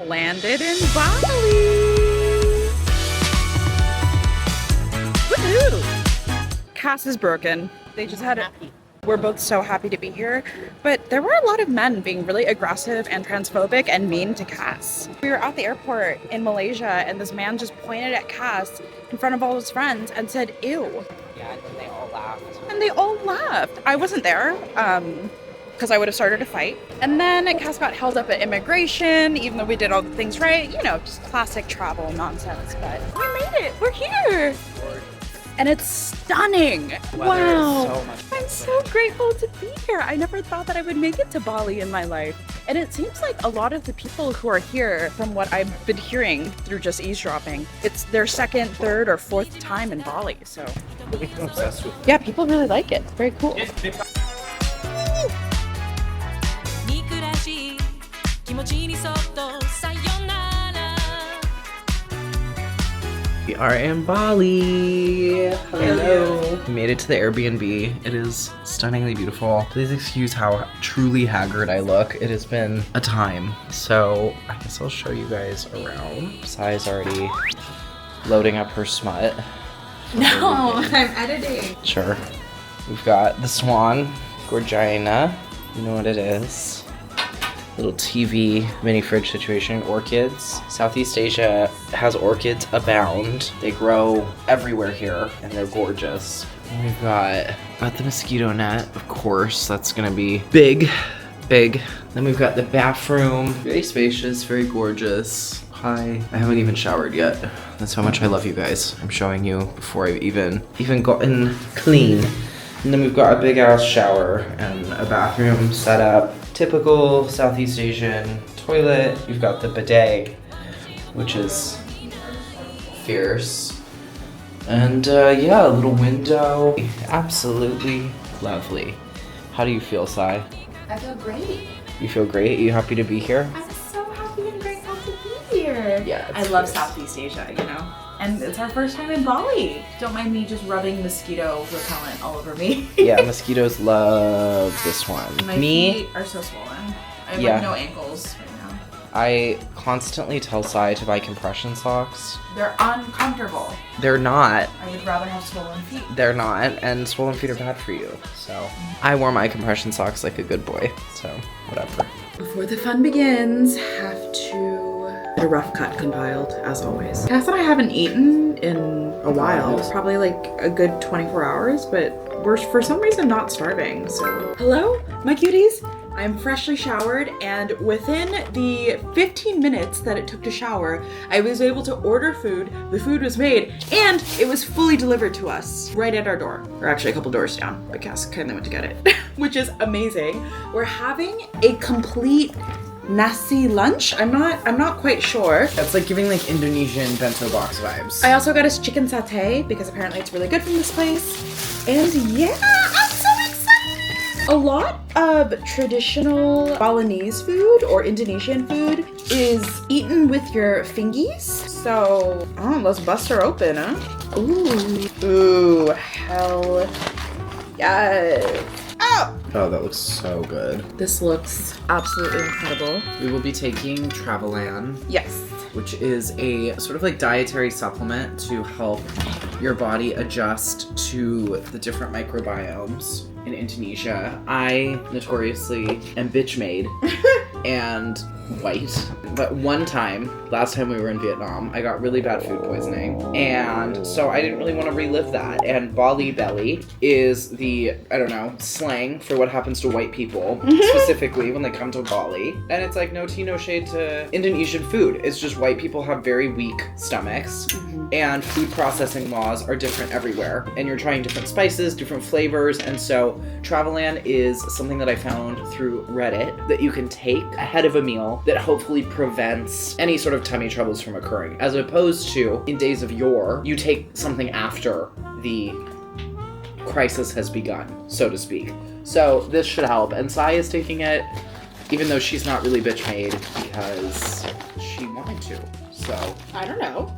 Landed in Bali. Woohoo! Cass is broken. They just had it. We're both so happy to be here, but there were a lot of men being really aggressive and transphobic and mean to Cass. We were at the airport in Malaysia and this man just pointed at Cass in front of all his friends and said, ew. Yeah, and then they all laughed. And they all laughed. I wasn't there, because I would have started a fight. And then Cass got held up at immigration, even though we did all the things right. You know, just classic travel nonsense, but we made it. We're here. And it's stunning. Wow. So much I'm so grateful to be here. I never thought that I would make it to Bali in my life. And it seems like a lot of the people who are here, from what I've been hearing through just eavesdropping, it's their second, third, or fourth time in Bali. So They're becoming obsessed with it. yeah, people really like it. It's very cool. We are in Bali. Hello. We made it to the Airbnb. It is stunningly beautiful. Please excuse how truly haggard I look. It has been a time. So I guess I'll show you guys around. Sai's already loading up her smut. No, I'm editing. Sure. We've got the swan, Gorgina. You know what it is. Little TV mini fridge situation. Orchids. Southeast Asia has orchids abound. They grow everywhere here and they're gorgeous. And we've got the mosquito net, of course. That's gonna be big. Then we've got the bathroom. Very spacious, very gorgeous. Hi. I haven't even showered yet. That's how much I love you guys. I'm showing you before I've even gotten clean. And then we've got a big ass shower and a bathroom set up. Typical Southeast Asian toilet. You've got the bidet, which is fierce. And yeah, a little window. Absolutely lovely. How do you feel, Sai? I feel great. You feel great? Are you happy to be here? I'm so happy and grateful to be here. Yeah. I love Southeast Asia, you know? And it's our first time in Bali. Don't mind me just rubbing mosquito repellent all over me. Yeah, mosquitoes love this one. My feet are so swollen. I have like no ankles right now. I constantly tell Sai to buy compression socks. They're uncomfortable. They're not. I would rather have swollen feet. They're not, and swollen feet are bad for you. So I wore my compression socks like a good boy, so whatever. Before the fun begins, have to get a rough cut compiled, as always. Cass and I haven't eaten in a while. Probably like a good 24 hours, but we're for some reason not starving, so. Hello, my cuties. I'm freshly showered, and within the 15 minutes that it took to shower, I was able to order food, the food was made, and it was fully delivered to us right at our door. Or actually a couple doors down, but Cass kindly went to get it, which is amazing. We're having a complete nasi lunch. I'm not quite sure. That's like giving like Indonesian bento box vibes. I also got us chicken satay because apparently it's really good from this place. And yeah, I'm so excited! A lot of traditional Balinese food or Indonesian food is eaten with your fingies. So, let's bust her open, huh? Ooh, hell yes. Oh, that looks so good. This looks absolutely incredible. We will be taking Travelan, Yes. which is a sort of like dietary supplement to help your body adjust to the different microbiomes in Indonesia. I notoriously am bitch made and white, but one time, last time we were in Vietnam, I got really bad food poisoning, and so I didn't really want to relive that. And Bali belly is the, I don't know, slang for what happens to white people, specifically when they come to Bali. And it's like no tea, no shade to Indonesian food. It's just white people have very weak stomachs, and food processing laws are different everywhere. And you're trying different spices, different flavors, and so Travelan is something that I found through Reddit that you can take ahead of a meal that hopefully prevents any sort of tummy troubles from occurring, as opposed to in days of yore, you take something after the crisis has begun, so to speak. So this should help. And Sai is taking it, even though she's not really bitch made because she wanted to. So I don't know.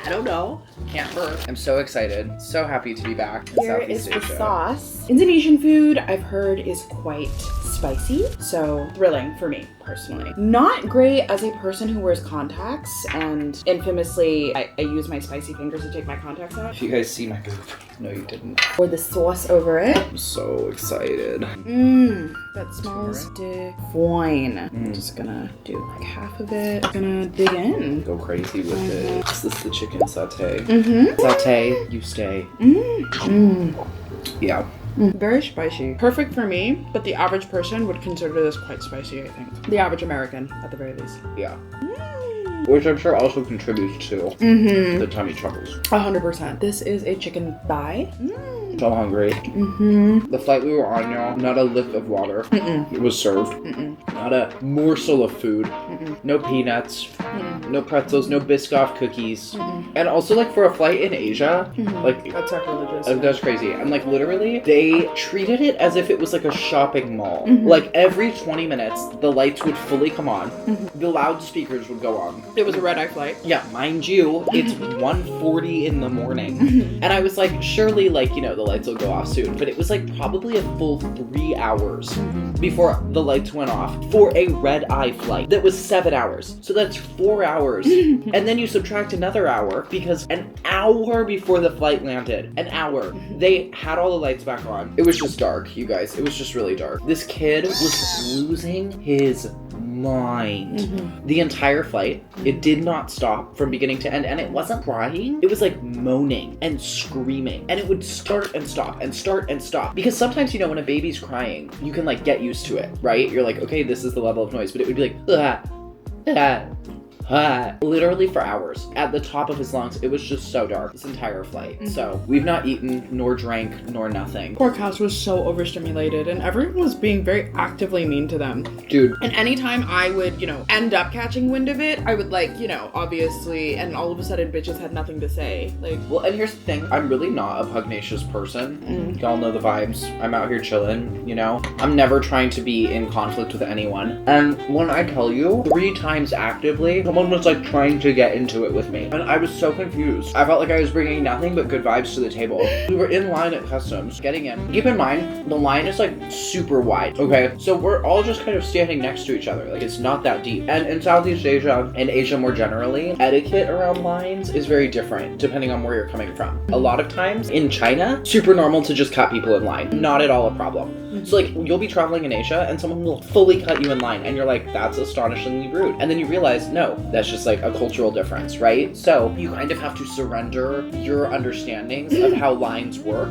I don't know. Can't hurt. I'm so excited. So happy to be back in Here is Southeast the Asia. sauce. Indonesian food, I've heard, is quite spicy, so thrilling for me personally. Not great as a person who wears contacts, and infamously, I use my spicy fingers to take my contacts out. If you guys see my goof, no you didn't. Pour the sauce over it. I'm so excited. That smells divine. I'm just gonna do like half of it. Gonna dig in. Go crazy with it. This is the chicken satay. Mm-hmm. Satay, you stay. Yeah. Very spicy. Perfect for me, but the average person would consider this quite spicy, I think. The average American, at the very least. Yeah. Which I'm sure also contributes to the tummy troubles. 100%. This is a chicken thigh. So hungry. The flight we were on, y'all, not a lick of water. It was served. Not a morsel of food. No peanuts. No pretzels. No Biscoff cookies. And also, like, for a flight in Asia, like, That's sacrilegious. that's crazy. And, like, literally, they treated it as if it was like a shopping mall. Like, every 20 minutes, the lights would fully come on. The loudspeakers would go on. It was a red-eye flight. Yeah, mind you, it's 1:40 in the morning. And I was like, surely, like, you know, the lights will go off soon. But it was like probably a full 3 hours before the lights went off for a red-eye flight that was 7 hours. So that's 4 hours. And then you subtract another hour because an hour before the flight landed, an hour, they had all the lights back on. It was just dark, you guys. It was just really dark. This kid was losing his mind. The entire flight, it did not stop from beginning to end, and it wasn't crying, it was like moaning and screaming, and it would start and stop and start and stop, because sometimes, you know, when a baby's crying, you can like get used to it, right? You're like, okay, this is the level of noise, but it would be like literally for hours at the top of his lungs. It was just so dark this entire flight. So we've not eaten nor drank nor nothing. Poor Cass was so overstimulated, and everyone was being very actively mean to them. Dude. And anytime I would, you know, end up catching wind of it, I would like, you know, obviously, and all of a sudden bitches had nothing to say. Like, well, and here's the thing, I'm really not a pugnacious person. Y'all know the vibes. I'm out here chilling, you know? I'm never trying to be in conflict with anyone. And when I tell you, 3 times actively, someone was like trying to get into it with me. And I was so confused. I felt like I was bringing nothing but good vibes to the table. We were in line at customs, getting in. Keep in mind, the line is like super wide, okay? So we're all just kind of standing next to each other. Like, it's not that deep. And in Southeast Asia, and Asia more generally, etiquette around lines is very different depending on where you're coming from. A lot of times in China, super normal to just cut people in line. Not at all a problem. So like, you'll be traveling in Asia and someone will fully cut you in line and you're like, that's astonishingly rude. And then you realize, no, that's just like a cultural difference, right? So you kind of have to surrender your understandings of how lines work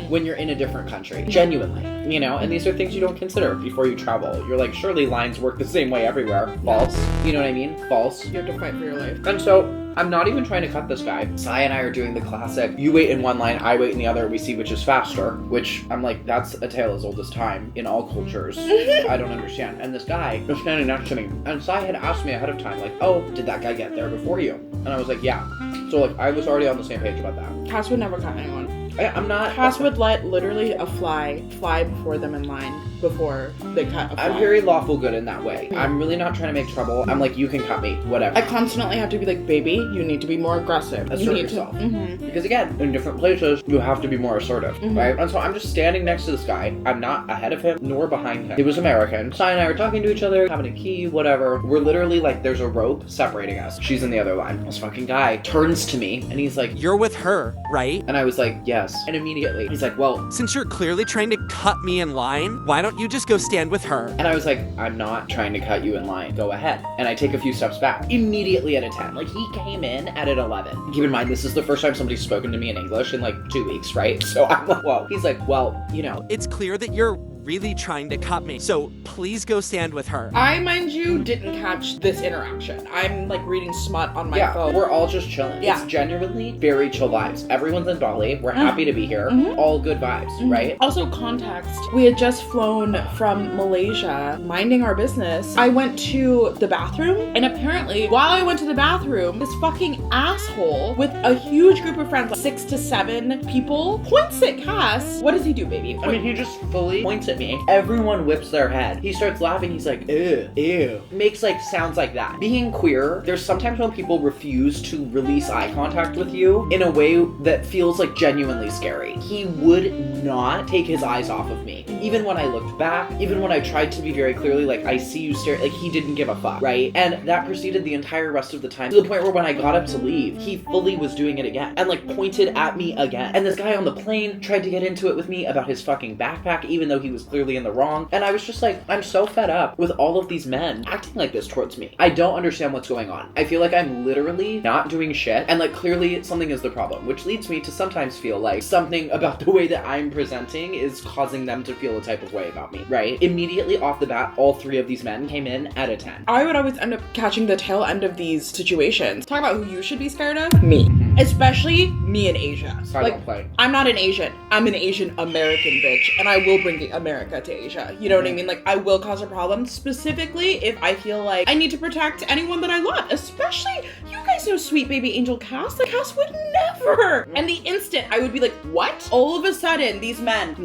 when you're in a different country. Genuinely, you know? And these are things you don't consider before you travel. You're like, surely lines work the same way everywhere. False. You know what I mean? False. you have to fight for your life. And so, I'm not even trying to cut this guy. Sai and I are doing the classic, you wait in one line, I wait in the other, we see which is faster, which I'm like, that's a tale as old as time in all cultures. I don't understand. And this guy was standing next to me, and Sai had asked me ahead of time, like, oh, did that guy get there before you? And I was like, yeah. So like, I was already on the same page about that. Cass would never cut anyone. I'm not. Cass would let literally a fly before them in line before they cut a fly. I'm very lawful good in that way. I'm really not trying to make trouble. I'm like, you can cut me, whatever. I constantly have to be like, baby, you need to be more aggressive. Assert you need yourself. To, Because again, in different places, you have to be more assertive, right? And so I'm just standing next to this guy. I'm not ahead of him nor behind him. He was American. Sai and I were talking to each other, having a key, whatever. We're literally like, there's a rope separating us. She's in the other line. This fucking guy turns to me and he's like, You're with her, right? and I was like, yes. And immediately he's like, well, Since you're clearly trying to cut me in line, why don't you just go stand with her? and I was like, I'm not trying to cut you in line. Go ahead. And I take a few steps back. Immediately at a 10. Like, he came in at an 11. Keep in mind, this is the first time somebody's spoken to me in English in like 2 weeks, right? So I'm like, whoa. He's like, well, you know. It's clear that you're really trying to cut me. So please go stand with her. I, mind you, didn't catch this interaction. I'm like reading smut on my phone. We're all just chilling. Yeah. It's genuinely very chill vibes. Everyone's in Bali. We're happy to be here. All good vibes, right? Also, context, we had just flown from Malaysia, minding our business. I went to the bathroom, and apparently, while I went to the bathroom, this fucking asshole with a huge group of friends, like 6 to 7 people, points at Cass. What does he do, baby? I mean, he just fully points at me. Everyone whips their head. He starts laughing. He's like, ew, ew. Makes like sounds like that. Being queer, there's sometimes when people refuse to release eye contact with you in a way that feels like genuinely scary. He would not take his eyes off of me. Even when I looked back, even when I tried to be very clearly like, I see you stare, like he didn't give a fuck, right? And that proceeded the entire rest of the time to the point where when I got up to leave, he fully was doing it again and like pointed at me again. And this guy on the plane tried to get into it with me about his fucking backpack, even though he was clearly in the wrong. And I was just like, I'm so fed up with all of these men acting like this towards me. I don't understand what's going on. I feel like I'm literally not doing shit, and like clearly something is the problem, which leads me to sometimes feel like something about the way that I'm presenting is causing them to feel a type of way about me, right? Immediately off the bat, all 3 of these men came in at a 10. I would always end up catching the tail end of these situations. Talk about who you should be scared of? Me. Especially me in Asia. So I don't play. I'm not an Asian. I'm an Asian American bitch, and I will bring America to Asia. You know what I mean? Like, I will cause a problem, specifically if I feel like I need to protect anyone that I love. Especially, you guys know sweet baby angel Cass. Like, Cass would never. And the instant I would be like, what? All of a sudden, these men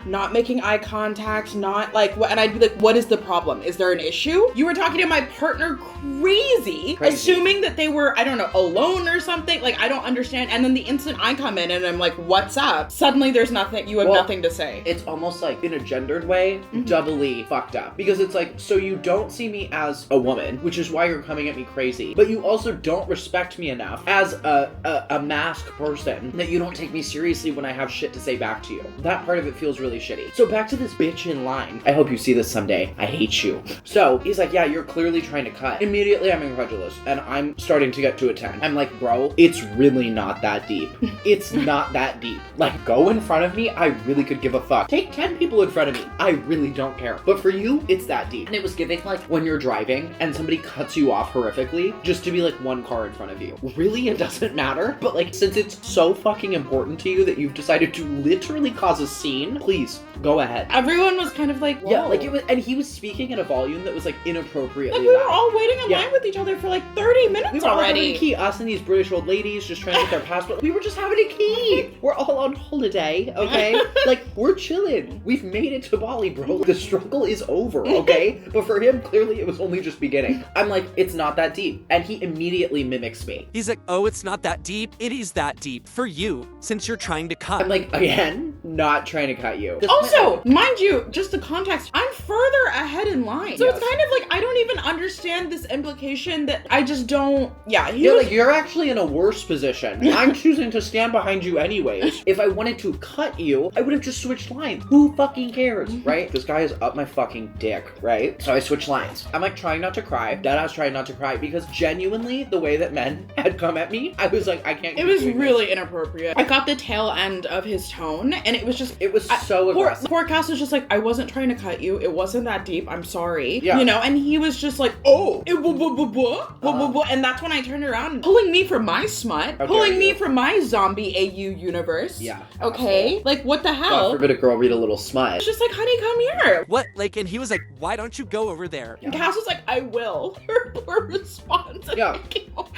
not making eye contact, not like what, and I'd be like, what is the problem? Is there an issue? You were talking to my partner crazy. Assuming that they were, I don't know, alone or something. Like, I don't understand. And then the instant I come in and I'm like, what's up? Suddenly there's nothing, you have nothing to say. It's almost like in a gendered way, doubly fucked up. Because it's like, so you don't see me as a woman, which is why you're coming at me crazy, but you also don't respect me enough as a masked person that you don't take me seriously when I have shit to say back to you. That part of it feels really shitty. So back to this bitch in line. I hope you see this someday. I hate you. So he's like, yeah, you're clearly trying to cut. Immediately I'm incredulous and I'm starting to get to a 10. I'm like, bro, it's really not that deep. It's not that deep. Like, go in front of me, I really could give a fuck. Take 10 people in front of me, I really don't care. But for you, it's that deep. And it was giving like when you're driving and somebody cuts you off horrifically just to be like one car in front of you. Really, it doesn't matter. But like, since it's so fucking important to you that you've decided to literally cause a scene, please go ahead. Everyone was kind of like, whoa. Yeah, like it was, and he was speaking at a volume that was like inappropriately like we were loud. all waiting in line with each other for like 30 minutes We were all having already. a key. Us and these British old ladies just trying to get their passport. We were just having a key. We're all on holiday, okay? Like, we're chilling. We've made it to Bali, bro. The struggle is over, okay? But for him, clearly it was only just beginning. I'm like, it's not that deep. And he immediately mimics me. He's like, oh, it's not that deep. It is that deep for you, since you're trying to cut. I'm like, again, not trying to cut you. Also, mind you, just the context, I'm further ahead in line. So Yes. it's kind of like, I don't even understand this implication that I just don't, Like, you're actually in a worse position. I'm choosing to stand behind you anyways. If I wanted to cut you, I would have just switched lines. Who fucking cares, right? This guy is up my fucking dick, right? So I switch lines. I'm like trying not to cry. Deadass trying not to cry because genuinely the way that men had come at me, I was like, I can't It keep was doing really this. inappropriate. I got the tail end of his tone, and it was just... It was so aggressive. Poor Cass was just like, I wasn't trying to cut you. It wasn't that deep. I'm sorry. Yeah. You know, and he was just like, oh, and that's when I turned around, pulling me from my smut, How pulling dare me you. from my zombie AU universe. Yeah. Okay? Like, what the God hell? forbid a girl read a little smut. It's just like, honey, come here. What? Like, and he was like, why don't you go over there? And Cass was like, I will. Her poor response. Yeah.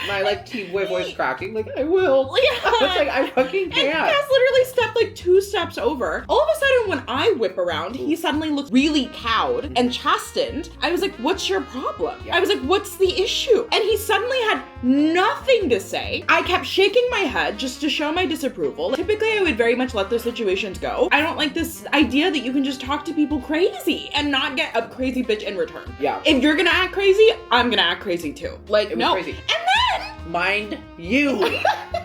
My like teen boy voice cracking, like, I will. Yeah. I was like, I fucking And can't. Cass literally stepped like 2 steps over. All of a sudden, when I whip around, he suddenly looks really cowed and chastened. I was like, what's your problem? Yeah. I was like, what's the issue? And he suddenly had nothing to say. I kept shaking my head just to show my disapproval. Typically, I would very much let those situations go. I don't like this idea that you can just talk to people crazy and not get a crazy bitch in return. Yeah. If you're gonna act crazy, I'm gonna act crazy too. Like, It was no. crazy. And then Mind you,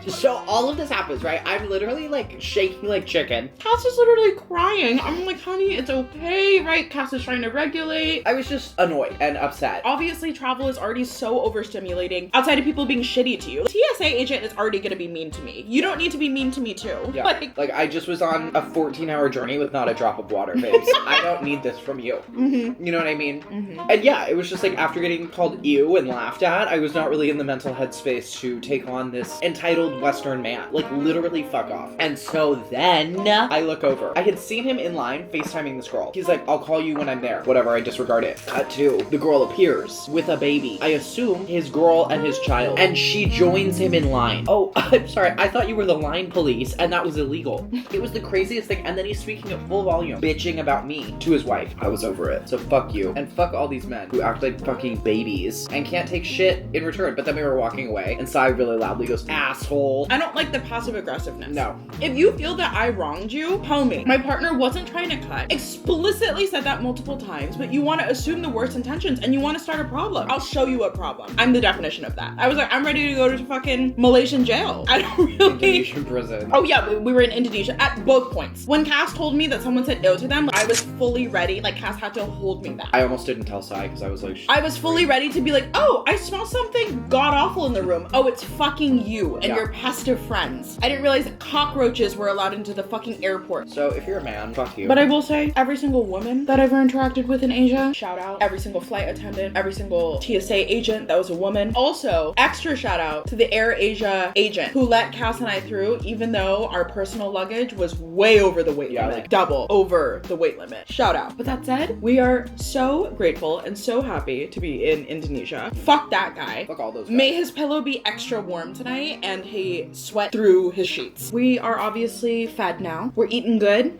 So all of this happens, right? I'm literally like shaking like chicken. Cass is literally crying. I'm like, honey, it's okay, right? Cass is trying to regulate. I was just annoyed and upset. Obviously, travel is already so overstimulating outside of people being shitty to you. The TSA agent is already gonna be mean to me. You don't need to be mean to me too. Yeah. Like I just was on a 14-hour journey with not a drop of water, babes. I don't need this from you. mm-hmm. You know what I mean? Mm-hmm. And yeah, it was just like after getting called ew and laughed at, I was not really in the mental headspace to take on this entitled Western man. Like literally fuck off. And so then I look over. I had seen him in line FaceTiming this girl. He's like, I'll call you when I'm there. Whatever, I disregard it. Cut to, the girl appears with a baby. I assume his girl and his child. And she joins him in line. Oh, I'm sorry. I thought you were the line police and that was illegal. It was the craziest thing. And then he's speaking at full volume, bitching about me to his wife. I was over it. So fuck you. And fuck all these men who act like fucking babies and can't take shit in return. But then we were walking away and Sai really loudly goes, asshole. I don't like the passive aggressiveness. No. If you feel that I wronged you, tell me. My partner wasn't trying to cut. Explicitly said that multiple times, but you want to assume the worst intentions and you want to start a problem. I'll show you a problem. I'm the definition of that. I was like, I'm ready to go to fucking Malaysian jail. I don't really... Indonesian prison. Oh yeah, we were in Indonesia at both points. When Cass told me that someone said no to them, I was fully ready. Like Cass had to hold me back. I almost didn't tell Sai because I was like, I was fully ready to be like, oh, I smell something god awful in the room. Oh, it's fucking you and your pest of friends. I didn't realize that cockroaches were allowed into the fucking airport. So if you're a man, fuck you. But I will say, every single woman that I've ever interacted with in Asia, shout out. Every single flight attendant, every single TSA agent that was a woman. Also, extra shout out to the Air Asia agent who let Cass and I through, even though our personal luggage was way over the weight limit. Like double over the weight limit. Shout out. But that said, we are so grateful and so happy to be in Indonesia. Fuck that guy. Fuck all those guys. May his pillow be extra warm tonight and he sweat through his sheets. We are obviously fed now. We're eating good.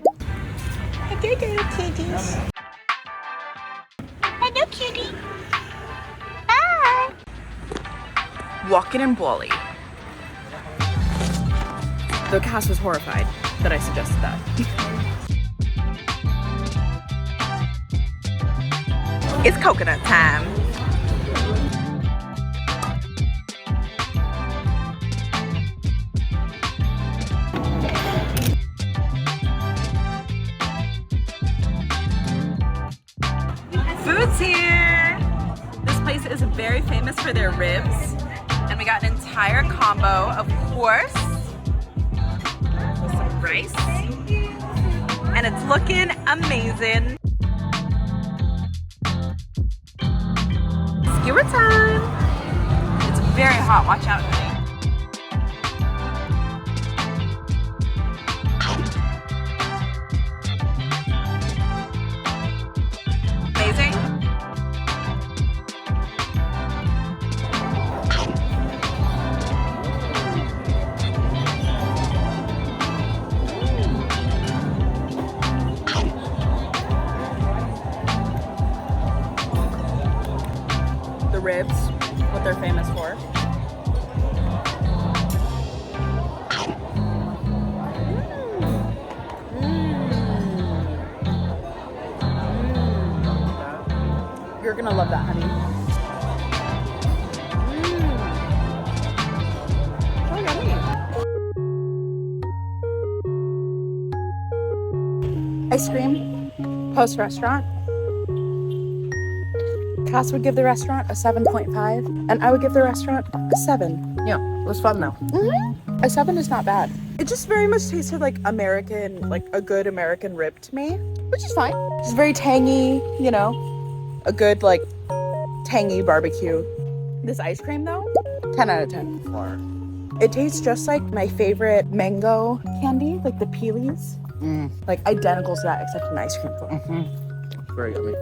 Hello, kitties. Hello, kitty. Hi. Walking in Bali. Though Cass was horrified that I suggested that. It's coconut time. Food's here. This place is very famous for their ribs. And we got an entire combo, of course, with some rice. And it's looking amazing. Skewer time. It's very hot, watch out. Amazing. The ribs, what they're famous for. You're gonna love that, honey. Oh, yummy. Ice cream, post restaurant. Cass would give the restaurant a 7.5, and I would give the restaurant a 7. Yeah, it was fun though. Mm-hmm. A 7 is not bad. It just very much tasted like American, like a good American rib to me, which is fine. It's very tangy, you know, a good like tangy barbecue. This ice cream though, 10 out of 10. It tastes just like my favorite mango candy, like the peelies. Like identical to that except in ice cream form. Very yummy.